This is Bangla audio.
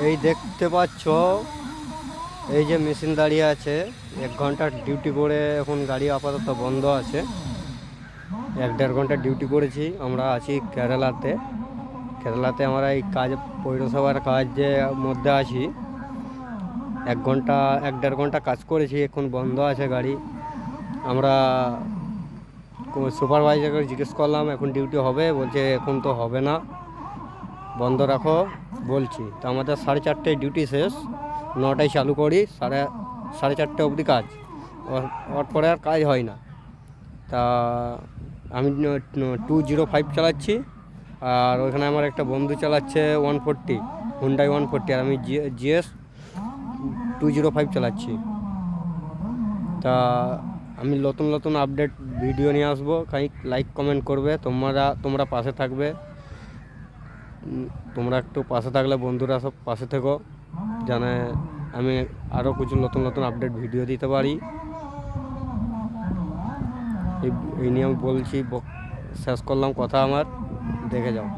এই দেখতে পাচ্ছ, এই যে মেশিন দাঁড়িয়ে আছে, 1 ঘন্টা ডিউটি করে এখন গাড়ি আপাতত বন্ধ আছে। 1-1.5 ঘন্টা ডিউটি করেছি। আমরা আছি কেরালাতে। আমরা এই কাজ, পৌরসভার কাজের মধ্যে আছি। 1 ঘন্টা 1-1.5 ঘন্টা কাজ করেছি, এখন বন্ধ আছে গাড়ি। আমরা সুপারভাইজারকে জিজ্ঞেস করলাম এখন ডিউটি হবে, বলছে এখন তো হবে না, বন্ধ রাখো বলছি। তো আমাদের 4:30টায় ডিউটি শেষ, 9টায় চালু করি, সাড়ে 4টে অবধি কাজ। ওর পরে আর কাজ হয় না। তা আমি 205 চালাচ্ছি, আর ওইখানে আমার একটা বন্ধু চালাচ্ছে 140, হুন্ডাই 140, আর আমি জিএস 205 চালাচ্ছি। তা আমি নতুন নতুন আপডেট ভিডিও নিয়ে আসবো, লাইক কমেন্ট করবে, তোমরা পাশে থাকবে। তোমরা একটু পাশে থাকলে বন্ধুরা সব পাশে থেকো, জানে আমি আরও কিছু নতুন নতুন আপডেট ভিডিও দিতে পারি। এই নিয়ে আমি বলছি, শেষ করলাম কথা আমার, দেখে যাও।